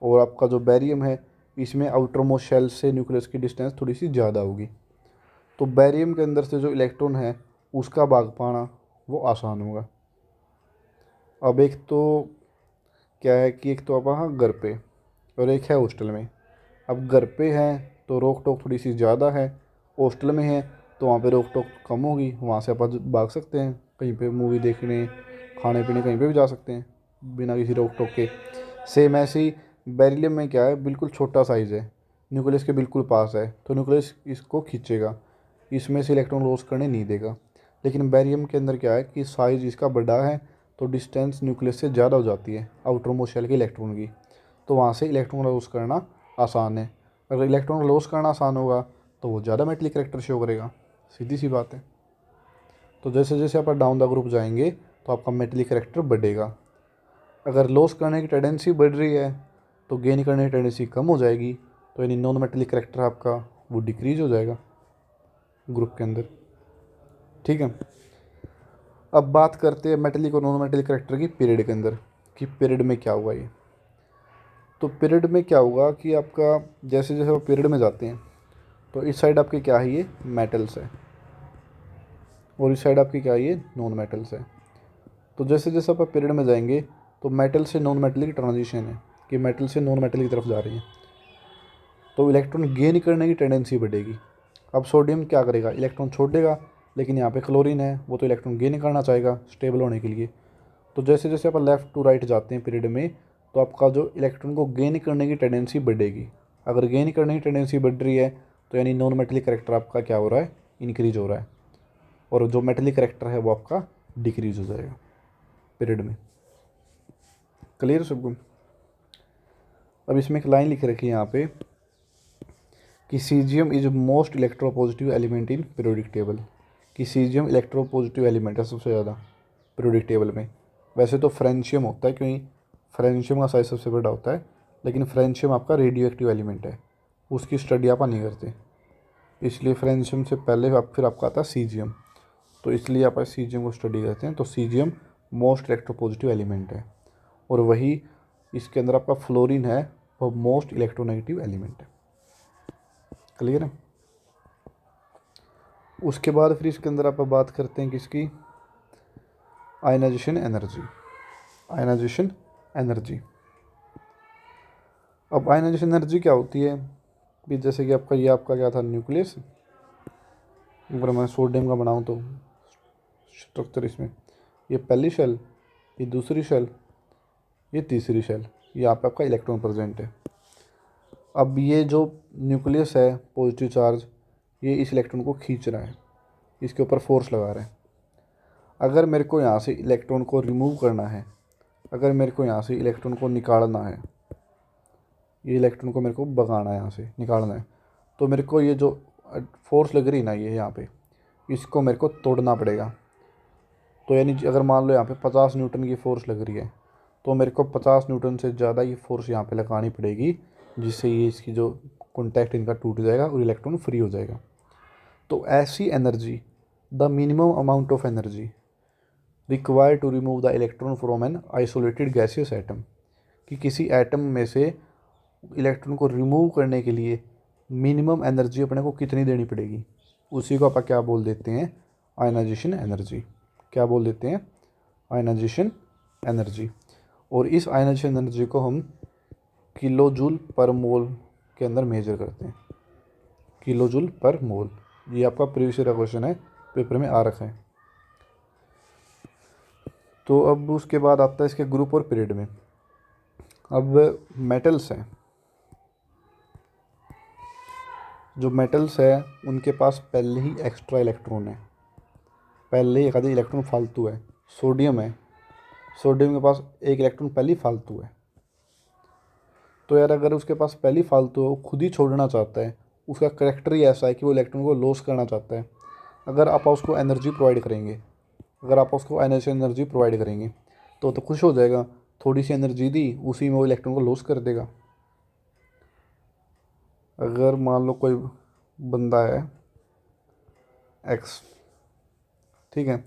Speaker 1: और आपका जो बैरियम है इसमें आउटर मोस्ट शेल से न्यूक्लियस की डिस्टेंस थोड़ी सी ज़्यादा होगी। तो बैरियम के अंदर से जो इलेक्ट्रॉन है उसका भाग पाना वो आसान होगा। अब एक तो क्या है कि एक तो आप हाँ घर पे और एक है हॉस्टल में। अब घर पे हैं तो रोक टोक थोड़ी सी ज़्यादा है। हॉस्टल में है तो वहाँ पे रोक टोक कम होगी, वहाँ से अपन भाग सकते हैं, कहीं पे मूवी देखने, खाने पीने कहीं पे भी जा सकते हैं बिना किसी रोक टोक के। सेम ऐसे ही बेरिलियम में क्या है, बिल्कुल छोटा साइज़ है, न्यूक्लियस के बिल्कुल पास है, तो न्यूक्लियस इसको खींचेगा, इसमें से इलेक्ट्रॉन लॉस करने नहीं देगा। लेकिन बेरियम के अंदर क्या है कि साइज़ इसका बड़ा है, तो डिस्टेंस न्यूक्लियस से ज़्यादा हो जाती है आउटर मोस्ट शेल के इलेक्ट्रॉन की, तो वहाँ से इलेक्ट्रॉन लॉस करना आसान है। अगर इलेक्ट्रॉन लॉस करना आसान होगा तो वो ज़्यादा मेटलिक करैक्टर शो करेगा, सीधी सी बात है। तो जैसे जैसे आप डाउन द ग्रुप जाएंगे तो आपका मेटलिक करैक्टर बढ़ेगा। अगर लॉस करने की टेंडेंसी बढ़ रही है तो गेन करने की टेंडेंसी कम हो जाएगी, तो यानी नॉन मेटलिक करैक्टर आपका वो डिक्रीज हो जाएगा ग्रुप के अंदर। ठीक है, अब बात करते हैं मेटलिक और नॉन मेटलिक करैक्टर की पीरियड के अंदर, कि पीरियड में क्या हुआ ये। तो पीरियड में क्या होगा कि आपका जैसे जैसे वो पीरियड में जाते हैं तो इस साइड आपके क्या है, ये मेटल्स है, और इस साइड आपकी क्या है, ये नॉन मेटल्स है। तो जैसे जैसे आप पीरियड में जाएंगे तो मेटल से नॉन मेटल की ट्रांजिशन है, कि मेटल से नॉन मेटल की तरफ जा रही है, तो इलेक्ट्रॉन गेन करने की टेंडेंसी बढ़ेगी। अब सोडियम क्या करेगा, इलेक्ट्रॉन छोड़ेगा, लेकिन यहाँ पे क्लोरीन है, वो तो इलेक्ट्रॉन गेन करना चाहेगा स्टेबल होने के लिए। तो जैसे जैसे आप लेफ़्ट टू राइट जाते हैं पीरियड में, तो आपका जो इलेक्ट्रॉन को गेन करने की टेंडेंसी बढ़ेगी। अगर गेन करने की टेंडेंसी बढ़ रही है तो यानी नॉन मेटलिक करैक्टर आपका क्या हो रहा है, इंक्रीज हो रहा है, और जो मेटलिक करैक्टर है वो आपका डिक्रीज हो जाएगा पीरियड में। क्लियर सबको। अब इसमें एक लाइन लिख रखी है यहाँ पे कि caesium is most electropositive element in periodic table, कि सीजियम इलेक्ट्रोपॉजिटिव एलिमेंट है सबसे ज़्यादा पीरियोडिक टेबल में। वैसे तो फ्रेंशियम होता है, क्योंकि फ्रेंशियम का साइज सबसे बड़ा होता है, लेकिन फ्रेंशियम आपका रेडियो एक्टिव एलिमेंट है, उसकी स्टडी आप नहीं करते, इसलिए फ्रेंशियम से पहले फिर आपका आता है सीजियम, तो इसलिए आप सीजियम को स्टडी करते हैं। तो सीजियम मोस्ट इलेक्ट्रोपॉजिटिव एलिमेंट है, और वही इसके अंदर आपका फ्लोरीन है, वो मोस्ट इलेक्ट्रोनेगेटिव एलिमेंट है। क्लियर है। उसके बाद फिर इसके अंदर आप बात करते हैं किसकी, आयनाइजेशन एनर्जी। आयनाइजेशन एनर्जी, अब आयनाइजेशन एनर्जी क्या होती है भी, जैसे कि आपका ये आपका क्या था, न्यूक्लियस। अगर मैं सोडियम का बनाऊँ तो स्ट्रक्चर इसमें, ये पहली शेल, ये दूसरी शेल, ये तीसरी शेल, यहाँ पे आपका इलेक्ट्रॉन प्रेजेंट है। अब ये जो न्यूक्लियस है पॉजिटिव चार्ज, ये इस इलेक्ट्रॉन को खींच रहा है, इसके ऊपर फोर्स लगा रहा है। अगर मेरे को यहाँ से इलेक्ट्रॉन को रिमूव करना है, अगर मेरे को यहाँ से इलेक्ट्रॉन को निकालना है, ये इलेक्ट्रॉन को मेरे को भगाना है, यहाँ से निकालना है, तो मेरे को ये जो फोर्स लग रही है ना, ये यहाँ पे, इसको मेरे को तोड़ना पड़ेगा। तो यानी अगर मान लो यहाँ पे 50 न्यूटन की फ़ोर्स लग रही है, तो मेरे को 50 न्यूटन से ज़्यादा ये फोर्स यहाँ पे लगानी पड़ेगी, जिससे ये इसकी जो कॉन्टैक्ट इनका टूट जाएगा और इलेक्ट्रॉन फ्री हो जाएगा। तो ऐसी energy, the minimum amount of energy required to remove the electron from an isolated gaseous atom, कि किसी एटम में से इलेक्ट्रॉन को रिमूव करने के लिए मिनिमम एनर्जी अपने को कितनी देनी पड़ेगी, उसी को आप क्या बोल देते हैं, आयनाइजेशन एनर्जी। क्या बोल देते हैं, आयनाइजेशन एनर्जी। और इस आयनाइजेशन एनर्जी को हम किलो जूल पर मोल के अंदर मेजर करते हैं, किलो जूल पर मोल। ये आपका प्रीवियस ईयर क्वेश्चन है, पेपर में आ रखा है। तो अब उसके बाद आता है इसके ग्रुप और पीरियड में। अब मेटल्स हैं, जो मेटल्स है उनके पास पहले ही एक्स्ट्रा इलेक्ट्रॉन है, पहले ही एक आधे इलेक्ट्रॉन फालतू है। सोडियम है, सोडियम के पास एक इलेक्ट्रॉन पहले ही फालतू है। तो यार अगर उसके पास पहली फालतू है, वो खुद ही छोड़ना चाहता है, उसका करैक्टर ही ऐसा है कि वो इलेक्ट्रॉन को लॉस करना चाहता है। अगर आप उसको एनर्जी प्रोवाइड करेंगे, अगर आप उसको एनर्जी प्रोवाइड करेंगे तो खुश हो जाएगा, थोड़ी सी एनर्जी दी उसी में वो इलेक्ट्रॉन को लॉस कर देगा। अगर मान लो कोई बंदा है एक्स, ठीक है,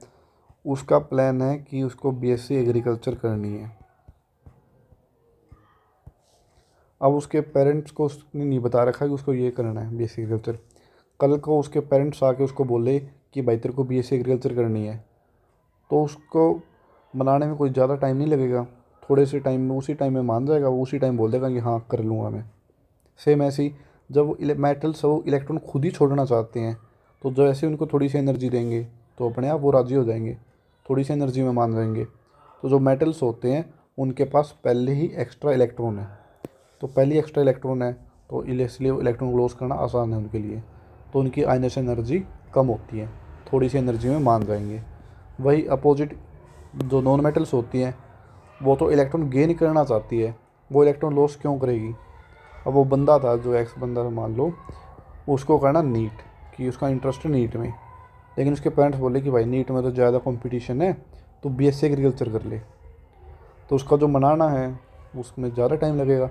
Speaker 1: उसका प्लान है कि उसको बीएससी एग्रीकल्चर करनी है। अब उसके पेरेंट्स को उसने नहीं बता रखा कि उसको ये करना है बीएससी एग्रीकल्चर। कल को उसके पेरेंट्स आके उसको बोले कि भाई तेरे को बीएससी एग्रीकल्चर करनी है, तो उसको बनाने में कोई ज़्यादा टाइम नहीं लगेगा, थोड़े से टाइम में, उसी टाइम में मान जाएगा, वो उसी टाइम बोल देगा कि हाँ कर लूँगा मैं। सेम ऐसी जब वो मेटल्स वो इलेक्ट्रॉन खुद ही छोड़ना चाहते हैं, तो जैसे उनको थोड़ी सी एनर्जी देंगे तो अपने आप वो राज़ी हो जाएंगे, थोड़ी सी एनर्जी में मान जाएंगे। तो जो मेटल्स होते हैं उनके पास पहले ही एक्स्ट्रा इलेक्ट्रॉन है, तो पहली एक्स्ट्रा इलेक्ट्रॉन है, तो इसलिए इलेक्ट्रॉन को लॉस करना आसान है उनके लिए, तो उनकी आयनेशन एनर्जी कम होती है, थोड़ी सी एनर्जी में मान जाएंगे। वही अपोजिट जो नॉन मेटल्स होती हैं वो तो इलेक्ट्रॉन गेन करना चाहती है, वो इलेक्ट्रॉन लॉस क्यों करेगी। अब वो बंदा था जो एक्स बंदा मान लो, उसको करना नीट, कि उसका इंटरेस्ट है नीट में, लेकिन उसके पेरेंट्स बोले कि भाई नीट में तो ज़्यादा कंपटीशन है, तो बीएससी एग्रीकल्चर कर ले। तो उसका जो मनाना है उसमें ज़्यादा टाइम लगेगा,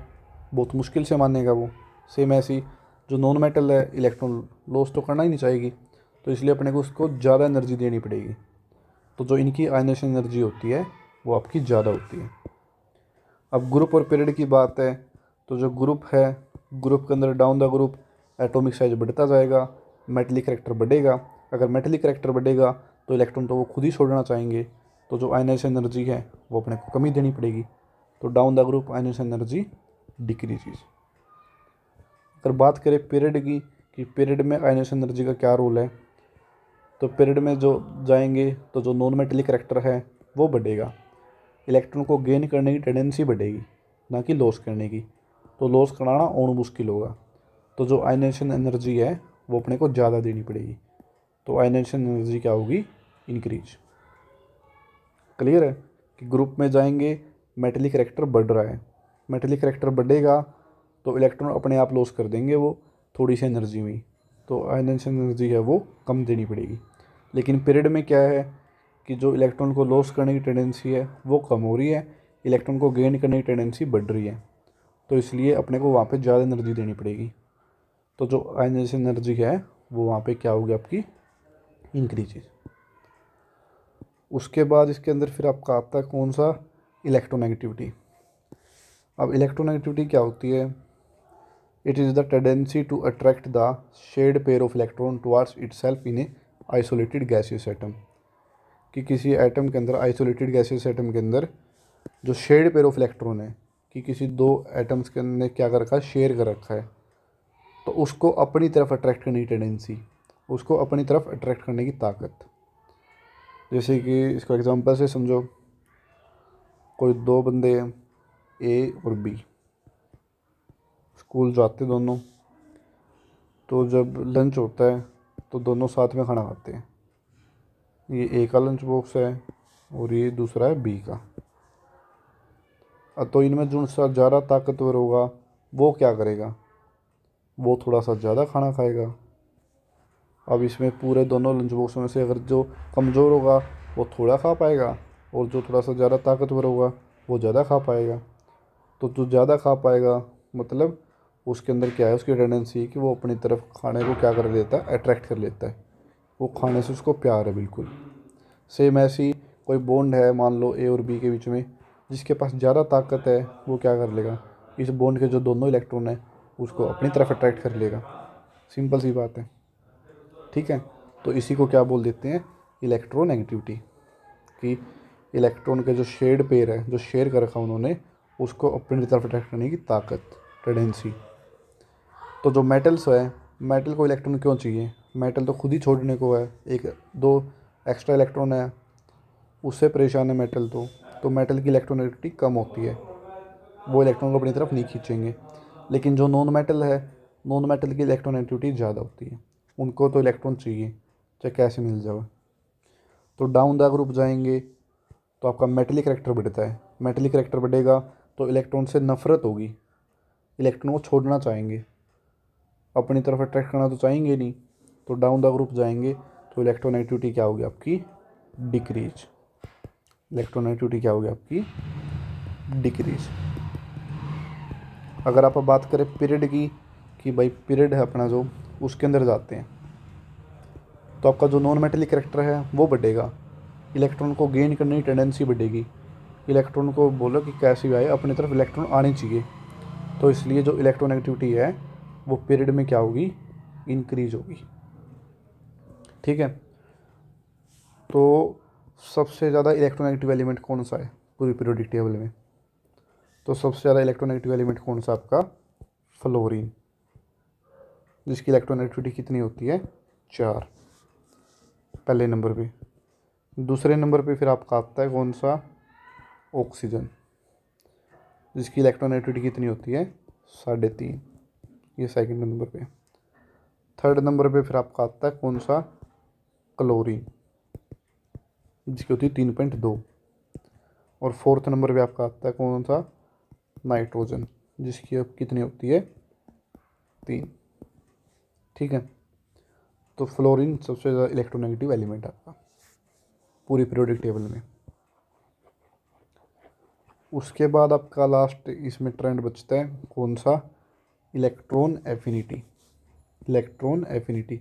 Speaker 1: बहुत मुश्किल से मानेगा वो। सेम ऐसी जो नॉन मेटल है, इलेक्ट्रॉन लॉस तो करना ही नहीं चाहेगी, तो इसलिए अपने को उसको ज़्यादा एनर्जी देनी पड़ेगी। तो जो इनकी आयनेशन एनर्जी होती है वो आपकी ज़्यादा होती है। अब ग्रुप और पीरियड की बात है, तो जो ग्रुप है, ग्रुप के अंदर down the group atomic size बढ़ता जाएगा, मेटलिक करैक्टर बढ़ेगा। अगर मेटलिक करैक्टर बढ़ेगा तो इलेक्ट्रॉन तो वो खुद ही छोड़ना चाहेंगे, तो जो आयनेशन एनर्जी है वो अपने को कमी देनी पड़ेगी। तो down the group ionisation energy decreases. अगर बात करें पीरियड की, कि पीरियड में आयनेशन एनर्जी का क्या रोल है, तो पीरियड में जो जाएंगे तो जो नॉन मेटलिक करैक्टर है वो बढ़ेगा, इलेक्ट्रॉन को गेन करने की टेंडेंसी बढ़ेगी, ना कि लॉस करने की। तो लॉस कराना और मुश्किल होगा, तो जो आयनेशन एनर्जी है वो अपने को ज़्यादा देनी पड़ेगी, तो आयनेशन एनर्जी क्या होगी, इंक्रीज। क्लियर है कि ग्रुप में जाएंगे मेटलिक करैक्टर बढ़ रहा है, मेटलिक करैक्टर बढ़ेगा तो इलेक्ट्रॉन अपने आप लॉस कर देंगे वो थोड़ी सी एनर्जी में ही, तो आयनेशन एनर्जी है वो कम देनी पड़ेगी। लेकिन पीरियड में क्या है कि जो इलेक्ट्रॉन को लॉस करने की टेंडेंसी है वो कम हो रही है, इलेक्ट्रॉन को गेन करने की टेंडेंसी बढ़ रही है, तो इसलिए अपने को वहाँ पे ज़्यादा एनर्जी देनी पड़ेगी। तो जो आयनेशन एनर्जी है वो वहाँ पे क्या होगी आपकी, इंक्रीज। उसके बाद इसके अंदर फिर आपका आता है कौन सा, इलेक्ट्रोनेगेटिविटी। अब इलेक्ट्रोनेगेटिविटी क्या होती है, it is the tendency to attract the shared pair of electron towards itself in a isolated gaseous atom. कि किसी एटम के अंदर, आइसोलेटेड गैसियस एटम के अंदर जो शेड पेयर ऑफ इलेक्ट्रॉन है, कि किसी दो एटम्स के अंदर क्या कर रखा है, शेयर कर रखा है, तो उसको अपनी तरफ अट्रैक्ट करने की टेंडेंसी, उसको अपनी तरफ अट्रैक्ट करने की ताकत। जैसे कि इसका एग्जांपल से समझो, कोई दो बंदे हैं, ए और बी, स्कूल जाते दोनों, तो जब लंच होता है तो दोनों साथ में खाना खाते हैं। ये ए का लंच बॉक्स है और ये दूसरा है बी का। तो इनमें जो सा ज़्यादा ताकतवर होगा वो क्या करेगा, वो थोड़ा सा ज़्यादा खाना खाएगा। अब इसमें पूरे दोनों लंच बॉक्स में से अगर जो कमज़ोर होगा वो थोड़ा खा पाएगा, और जो थोड़ा सा ज़्यादा ताकतवर होगा वो ज़्यादा खा पाएगा। तो जो ज़्यादा खा पाएगा मतलब उसके अंदर क्या है, उसकी टेंडेंसी कि वो अपनी तरफ खाने को क्या कर लेता है, अट्रैक्ट कर लेता है, वो खाने से उसको प्यार है बिल्कुल। सेम ऐसी कोई बॉन्ड है मान लो ए और बी के बीच में, जिसके पास ज़्यादा ताकत है वो क्या कर लेगा, इस बॉन्ड के जो दोनों इलेक्ट्रॉन है उसको अपनी तरफ अट्रैक्ट कर लेगा। सिंपल सी बात है, ठीक है। तो इसी को क्या बोल देते हैं, इलेक्ट्रोनेगेटिविटी, कि इलेक्ट्रॉन के जो शेड पेयर है, जो शेयर कर रखा उन्होंने, उसको अपनी तरफ अट्रैक्ट करने की ताकत, टेंडेंसी। तो जो मेटल्स है, मेटल को इलेक्ट्रॉन क्यों चाहिए, मेटल तो खुद ही छोड़ने को है, एक दो एक्स्ट्रा इलेक्ट्रॉन है उससे परेशान है मेटल। तो मेटल की इलेक्ट्रोनेगेटिविटी कम होती है, वो इलेक्ट्रॉन को अपनी तरफ नहीं खींचेंगे। लेकिन जो नॉन मेटल है, नॉन मेटल की इलेक्ट्रोनेगेटिविटी ज़्यादा होती है, उनको तो इलेक्ट्रॉन चाहिए चाहे कैसे मिल जाए। तो डाउन द ग्रुप जाएंगे तो आपका मेटलिक करैक्टर बढ़ता है, मेटलिक करैक्टर बढ़ेगा तो इलेक्ट्रॉन से नफरत होगी, इलेक्ट्रॉन को छोड़ना चाहेंगे, अपनी तरफ अट्रैक्ट करना तो चाहेंगे नहीं। तो डाउन द ग्रुप जाएंगे तो इलेक्ट्रोनेगेटिविटी क्या होगी आपकी, डिक्रीज। इलेक्ट्रोनेगेटिविटी क्या होगी आपकी, डिक्रीज। अगर आप बात करें पीरियड की, कि भाई पीरियड है अपना जो, उसके अंदर जाते हैं तो आपका जो नॉन मेटलिक करैक्टर है वो बढ़ेगा, इलेक्ट्रॉन को गेन करने की टेंडेंसी बढ़ेगी, इलेक्ट्रॉन को बोलो कि कैसे भी आए अपनी तरफ इलेक्ट्रॉन आने चाहिए। तो इसलिए जो इलेक्ट्रोनेगेटिविटी है वो पीरियड में क्या होगी, इंक्रीज होगी, ठीक है। तो सबसे ज़्यादा इलेक्ट्रोनेगेटिव एलिमेंट कौन सा है पूरी पीरियोडिक टेबल में, तो सबसे ज़्यादा इलेक्ट्रोनेगेटिव एलिमेंट कौन सा आपका, फ्लोरीन। जिसकी इलेक्ट्रोनेगेटिविटी कितनी होती है, 4, पहले नंबर पे। दूसरे नंबर पे फिर आपका आता है कौन सा, ऑक्सीजन, जिसकी इलेक्ट्रोनेगेटिविटी कितनी होती है, 3.5, ये सेकंड नंबर पे। थर्ड नंबर पे फिर आपका आता है कौन सा, क्लोरीन, जिसकी होती है 3.2। और फोर्थ नंबर पे आपका आता है कौन सा, नाइट्रोजन, जिसकी अब कितनी होती है, 3। ठीक है, तो फ्लोरीन सबसे ज़्यादा इलेक्ट्रोनेगेटिव एलिमेंट आपका पूरी पीरियोडिक टेबल में। उसके बाद आपका लास्ट इसमें ट्रेंड बचता है कौन सा, electron affinity. Electron affinity,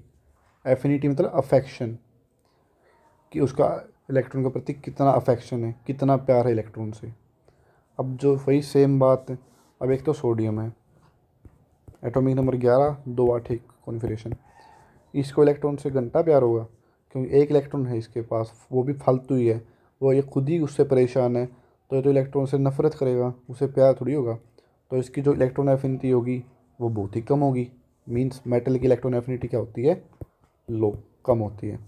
Speaker 1: affinity मतलब अफेक्शन, कि उसका इलेक्ट्रॉन के प्रति कितना अफेक्शन है, कितना प्यार है इलेक्ट्रॉन से। अब जो वही सेम बात है, अब एक तो सोडियम है, एटॉमिक नंबर 11, 2 8 एक कॉन्फिगरेशन, इसको इलेक्ट्रॉन से घंटा प्यार होगा, क्योंकि एक इलेक्ट्रॉन है इसके पास, वो भी फालतू ही है, वो ये खुद ही उससे परेशान है, तो ये तो इलेक्ट्रॉन से नफरत करेगा, उसे प्यार थोड़ी होगा। तो इसकी जो इलेक्ट्रॉन एफिनिटी होगी वो बहुत ही कम होगी। मीन्स मेटल की इलेक्ट्रॉन एफिनिटी क्या होती है, लो, कम होती है।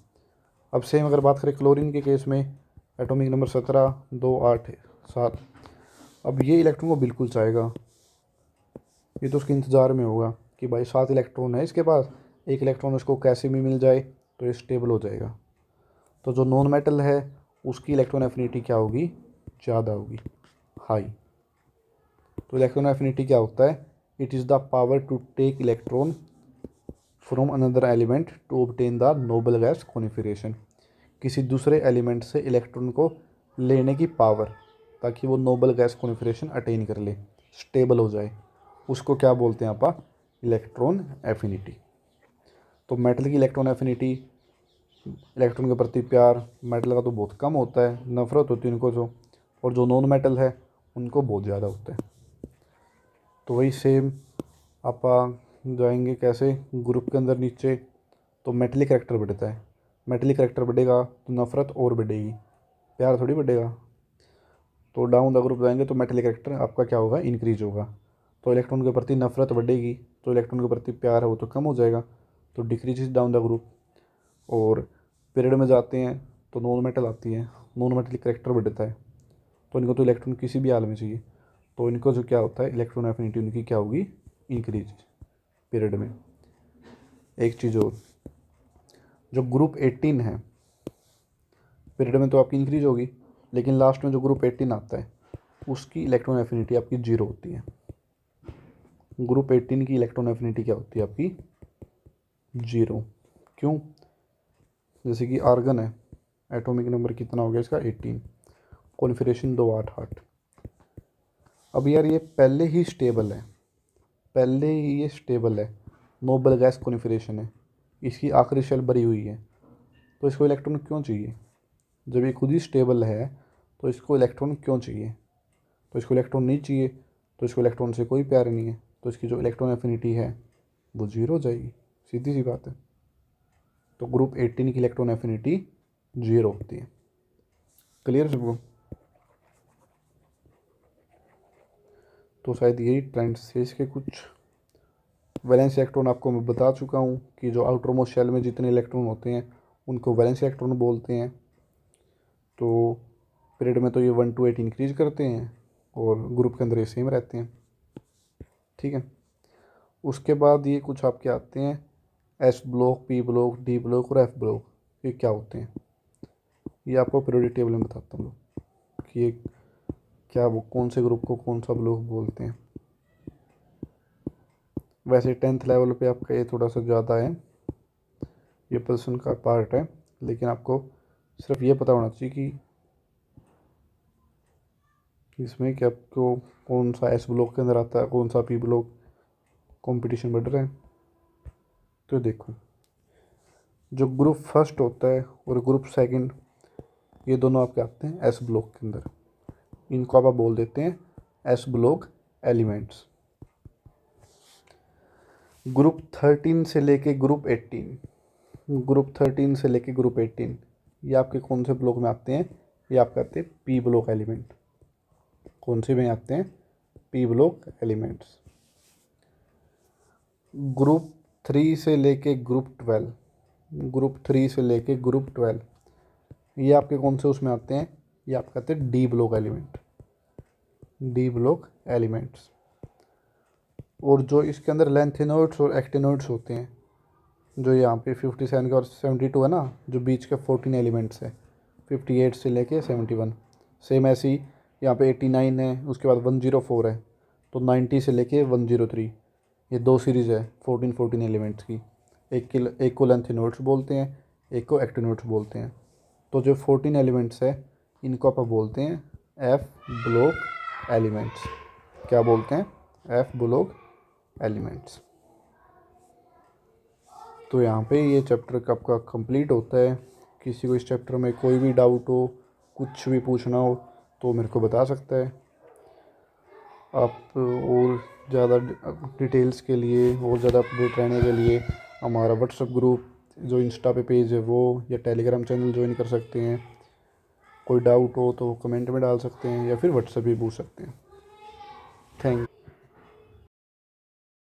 Speaker 1: अब सेम अगर बात करें क्लोरीन के केस में, एटॉमिक नंबर 17, 2 8 7, अब ये इलेक्ट्रॉन को बिल्कुल चाहेगा, ये तो उसके इंतज़ार में होगा कि भाई 7 इलेक्ट्रॉन है इसके पास, एक इलेक्ट्रॉन उसको कैसे भी मिल जाए तो ये स्टेबल हो जाएगा। तो जो नॉन मेटल है उसकी इलेक्ट्रॉन एफिनिटी क्या होगी, ज़्यादा होगी, हाई। तो इलेक्ट्रॉन एफिनिटी क्या होता है, it is the power to take electron from another element to obtain the noble gas configuration, किसी दूसरे एलिमेंट से इलेक्ट्रॉन को लेने की पावर, ताकि वो नोबल गैस कॉन्फिगरेशन अटेन कर ले, स्टेबल हो जाए, उसको क्या बोलते हैं आप, इलेक्ट्रॉन एफिनिटी। तो मेटल की इलेक्ट्रॉन एफिनिटी, इलेक्ट्रॉन के प्रति प्यार मेटल का तो बहुत कम होता है, नफरत होती है उनको जो, और जो नॉन मेटल है उनको बहुत ज़्यादा होता है। तो वही सेम आप जाएंगे कैसे ग्रुप के अंदर नीचे, तो मेटलिक करैक्टर बढ़ता है, मेटलिक करैक्टर बढ़ेगा तो नफरत और बढ़ेगी, प्यार थोड़ी बढ़ेगा। तो डाउन द ग्रुप जाएंगे तो मेटलिक करैक्टर आपका क्या होगा, इंक्रीज होगा, तो इलेक्ट्रॉन के प्रति नफरत बढ़ेगी, तो इलेक्ट्रॉन के प्रति प्यार है वो तो कम हो जाएगा, तो डिक्रीज डाउन द ग्रुप। और पीरियड में जाते हैं तो नॉन मेटल आती है, नॉन मेटलिक करैक्टर बढ़ता है, तो इनको तो इलेक्ट्रॉन किसी भी हाल में चाहिए, तो इनको जो क्या होता है, इलेक्ट्रॉन एफिनिटी उनकी क्या होगी, इंक्रीज पीरियड में। एक चीज़ और, जो ग्रुप 18 है पीरियड में तो आपकी इंक्रीज होगी, लेकिन लास्ट में जो ग्रुप 18 आता है उसकी इलेक्ट्रॉन एफिनिटी आपकी 0 होती है। ग्रुप 18 की इलेक्ट्रॉन एफिनिटी क्या होती है आपकी, 0। क्यों, जैसे कि आर्गन है, एटॉमिक नंबर कितना हो गया इसका, 18, कॉन्फिगरेशन 2 8 8। अब यार ये पहले ही स्टेबल है, पहले ही ये स्टेबल है, नोबल गैस कॉन्फिगरेशन है, इसकी आखिरी शेल भरी हुई है, तो इसको इलेक्ट्रॉन क्यों चाहिए, जब ये खुद ही स्टेबल है तो इसको इलेक्ट्रॉन क्यों चाहिए, तो इसको इलेक्ट्रॉन नहीं चाहिए, तो इसको इलेक्ट्रॉन से कोई प्यार नहीं है, तो इसकी जो इलेक्ट्रॉन एफिनिटी है वो 0 हो जाएगी, सीधी सी बात है। तो ग्रुप 18 की इलेक्ट्रॉन एफिनिटी 0 होती है। क्लियर सबको, तो शायद यही ट्रेंड्स थे इसके कुछ। वैलेंस इलेक्ट्रॉन आपको मैं बता चुका हूँ कि जो आउटर मोस्ट शेल में जितने इलेक्ट्रॉन होते हैं उनको वैलेंस इलेक्ट्रॉन बोलते हैं। तो पीरियड में तो ये 1 to 8 इंक्रीज करते हैं और ग्रुप के अंदर ये सेम रहते हैं। ठीक है, उसके बाद ये कुछ आपके आते हैं S block, P block, D block और एफ ब्लॉक। ये क्या होते हैं ये आपको पीरियोडिक टेबल में बताता हूँ कि ये क्या, वो कौन से ग्रुप को कौन सा ब्लॉक बोलते हैं। वैसे 10th लेवल पे आपका ये थोड़ा सा ज़्यादा है, ये पर्सन का पार्ट है, लेकिन आपको सिर्फ ये पता होना चाहिए कि इसमें कि आपको कौन सा एस ब्लॉक के अंदर आता है, कौन सा पी ब्लॉक। कंपटीशन बढ़ रहा है। तो देखो, जो ग्रुप फर्स्ट होता है और ग्रुप सेकंड, ये दोनों आपके आते हैं एस ब्लॉक के अंदर, इनको आप बोल देते हैं एस ब्लॉक एलिमेंट्स। ग्रुप 13 से लेके ग्रुप 18, ग्रुप 13 से लेके ग्रुप 18 ये आपके कौन से ब्लॉक में आते हैं, ये आपके आते हैं पी ब्लॉक एलिमेंट। कौन से में आते हैं, पी ब्लॉक एलिमेंट्स। ग्रुप 3 से लेके ग्रुप 3 से लेके ग्रुप 12, ये आपके कौन से उसमें आते हैं? ये आपके आते हैं डी ब्लॉक एलिमेंट्स। और जो इसके अंदर लैंथेनोइड्स और एक्टिनोइड्स होते हैं, जो यहाँ पे 57 का और 72 है ना, जो बीच के 14 एलिमेंट्स है 58 से लेके 71। सेम ऐसे ही यहाँ पे 89 है, उसके बाद 104 है, तो 90 से लेके 103, ये 2 सीरीज़ है 14 एलिमेंट्स की। एक को लैंथेनोइड्स बोलते हैं, एक को एक्टिनोइड्स बोलते हैं। तो जो 14 एलिमेंट्स है इनको आप बोलते हैं एफ ब्लॉक एलिमेंट्स। क्या बोलते हैं? F block elements. तो यहाँ पे ये चैप्टर आपका कंप्लीट होता है। किसी को इस चैप्टर में कोई भी डाउट हो, कुछ भी पूछना हो तो मेरे को बता सकता है। आप और ज़्यादा डिटेल्स के लिए और ज़्यादा अपडेट रहने के लिए हमारा व्हाट्सएप ग्रुप, जो इंस्टा पे पेज है वो, या टेलीग्राम चैनल ज्वाइन कर सकते हैं। कोई डाउट हो तो कमेंट में डाल सकते हैं या फिर व्हाट्सएप भी पूछ सकते हैं। थैंक